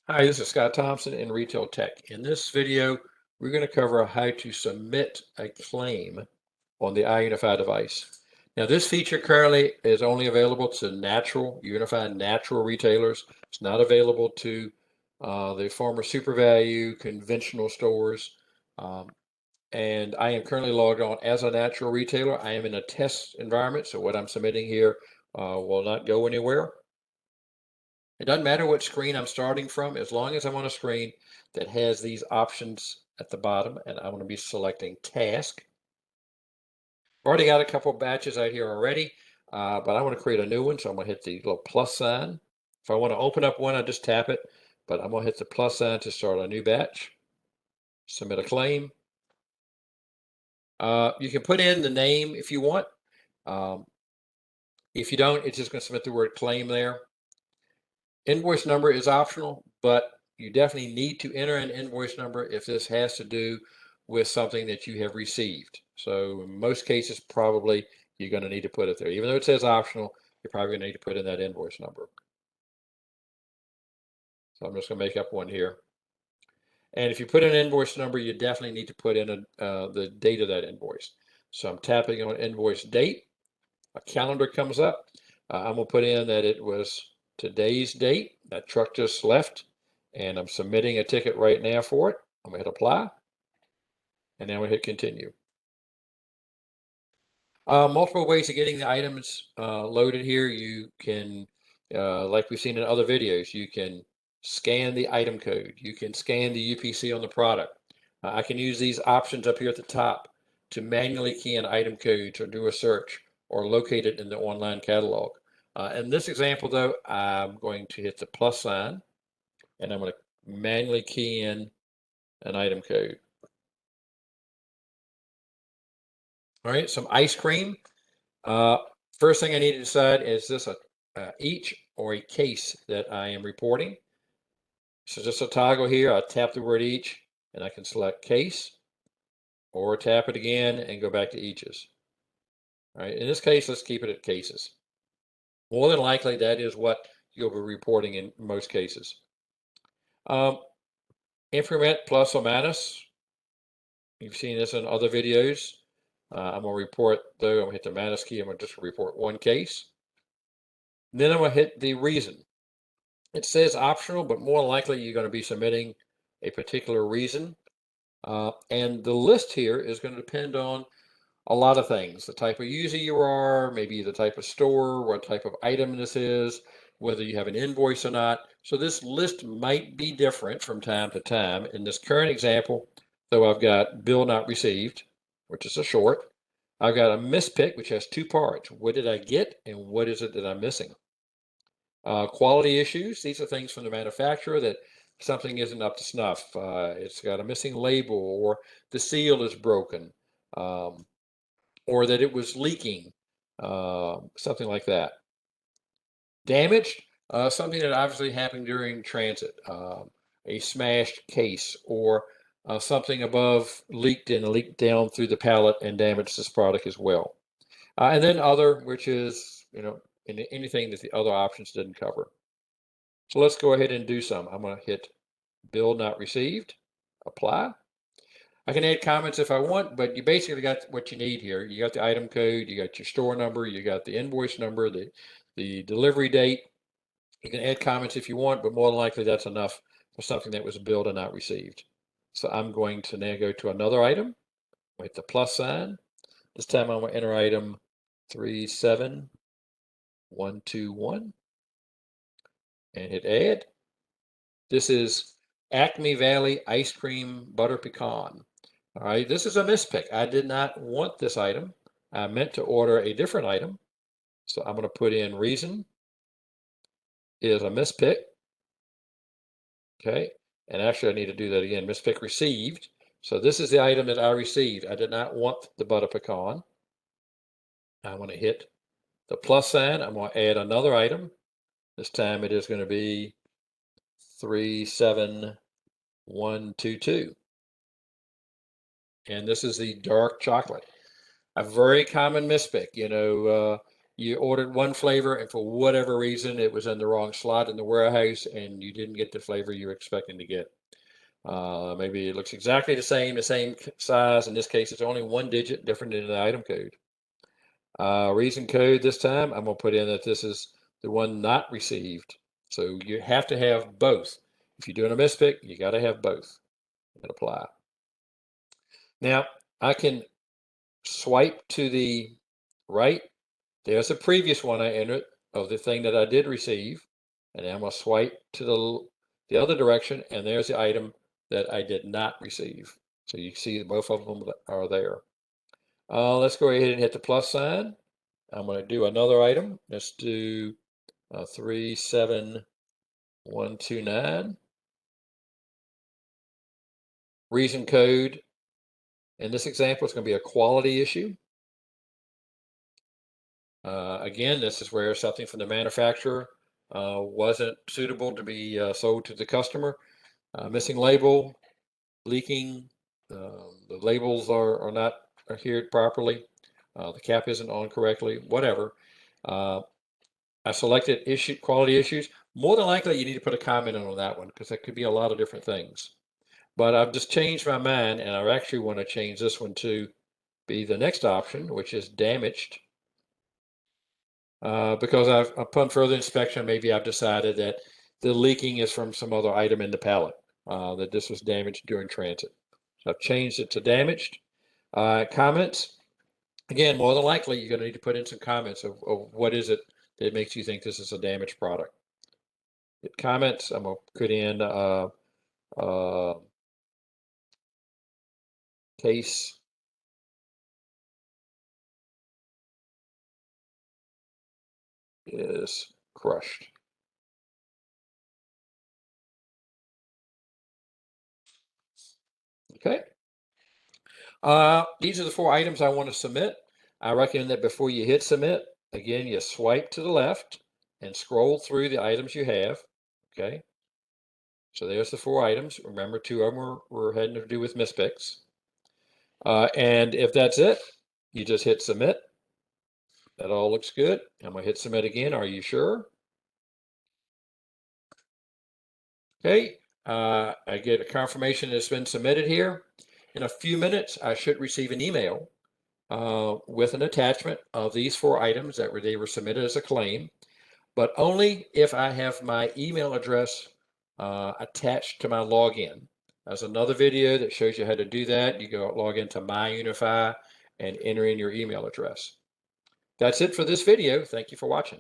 Hi, this is Scott Thompson in Retail Tech. In this video, we're going to cover how to submit a claim on the iUnify device. Now, this feature currently is only available to unified natural retailers. It's not available to the former SuperValue conventional stores. Um, and I am currently logged on as a natural retailer. I am in a test environment, so what I'm submitting here will not go anywhere. It doesn't matter what screen I'm starting from, as long as I'm on a screen that has these options at the bottom, and I'm going to be selecting task. I've already got a couple batches out here already, but I want to create a new one, so I'm going to hit the little plus sign. If I want to open up one, I just tap it, but I'm going to hit the plus sign to start a new batch. Submit a claim. You can put in the name if you want. Um, if you don't, it's just going to submit the word claim there. Invoice number is optional, but you definitely need to enter an invoice number if this has to do with something that you have received. So in most cases, probably you're going to need to put it there. Even though it says optional, you're probably going to need to put in that invoice number. So I'm just going to make up one here. And if you put in an invoice number, you definitely need to put in the date of that invoice. So I'm tapping on invoice date. A calendar comes up. I'm going to put in that it was today's date. That truck just left, and I'm submitting a ticket right now for it. I'm going to hit apply, and then we hit continue. Multiple ways of getting the items loaded here. You can, like we've seen in other videos, you can scan the item code. You can scan the UPC on the product. I can use these options up here at the top to manually key in item codes or do a search or locate it in the online catalog. In this example, though, I'm going to hit the plus sign, and I'm going to manually key in an item code. All right, some ice cream. First thing I need to decide, is this a each or a case that I am reporting? So just a toggle here, I'll tap the word each, and I can select case, or tap it again and go back to eaches. All right, in this case, let's keep it at cases. More than likely, that is what you'll be reporting in most cases. Increment plus or minus. You've seen this in other videos. I'm going to report, though, I'm going to hit the minus key. I'm going to just report one case. Then I'm going to hit the reason. It says optional, but more likely you're going to be submitting a particular reason. And the list here is going to depend on a lot of things. The type of user you are, maybe the type of store, what type of item this is, whether you have an invoice or not. So this list might be different from time to time. In this current example, though, I've got bill not received, which is a short. I've got a mispick, which has two parts. What did I get, and what is it that I'm missing? Quality issues, these are things from the manufacturer that something isn't up to snuff. It's got a missing label, or the seal is broken, or that it was leaking, something like that. Damaged, something that obviously happened during transit, a smashed case, or something above leaked and leaked down through the pallet and damaged this product as well. And then other, which is, anything that the other options didn't cover. So let's go ahead and do some. I'm going to hit bill not received, apply. I can add comments if I want, but you basically got what you need here. You got the item code, you got your store number, you got the invoice number, the delivery date. You can add comments if you want, but more than likely that's enough for something that was billed and not received. So I'm going to now go to another item with the plus sign. This time I'm going to enter item 37121 and hit add. This is Acme Valley Ice Cream Butter Pecan. All right, this is a mispick. I did not want this item. I meant to order a different item. So I'm going to put in reason is a mispick. Okay, and actually I need to do that again. Mispick received. So this is the item that I received. I did not want the butter pecan. I'm going to hit the plus sign. I'm going to add another item. This time it is going to be 37122. And this is the dark chocolate. A very common mispick. you ordered one flavor and for whatever reason it was in the wrong slot in the warehouse and you didn't get the flavor you were expecting to get. Maybe it looks exactly the same size. In this case, it's only one digit different in the item code. Reason code this time, I'm going to put in that this is the one not received. So you have to have both. If you're doing a mispick, you got to have both and apply. Now, I can swipe to the right. There's a previous one I entered of the thing that I did receive. And then I'm going to swipe to the other direction, and there's the item that I did not receive. So you see that both of them are there. Let's go ahead and hit the plus sign. I'm going to do another item. Let's do 37129. Reason code in this example is going to be a quality issue. Again, this is where something from the manufacturer wasn't suitable to be sold to the customer. Missing label, leaking, the labels are not adhered properly, the cap isn't on correctly, whatever. I selected quality issues. More than likely, you need to put a comment on that one because that could be a lot of different things. But I've just changed my mind, and I actually want to change this one to be the next option, which is damaged. Because upon further inspection, maybe I've decided that the leaking is from some other item in the pallet, that this was damaged during transit. So I've changed it to damaged. Comments, again, more than likely, you're going to need to put in some comments of what is it that makes you think this is a damaged product. Hit comments, I'm going to put in case is crushed. Okay. These are the 4 items I want to submit. I recommend that before you hit submit, again, you swipe to the left and scroll through the items you have. Okay. So there's the 4 items. Remember, 2 of them were having to do with mispicks. And if that's it, you just hit submit. That all looks good. I'm going to hit submit again. Are you sure? Okay. I get a confirmation it's been submitted here. In a few minutes, I should receive an email with an attachment of these 4 items that they were submitted as a claim, but only if I have my email address attached to my login. There's another video that shows you how to do that. You go log into MyUnify and enter in your email address. That's it for this video. Thank you for watching.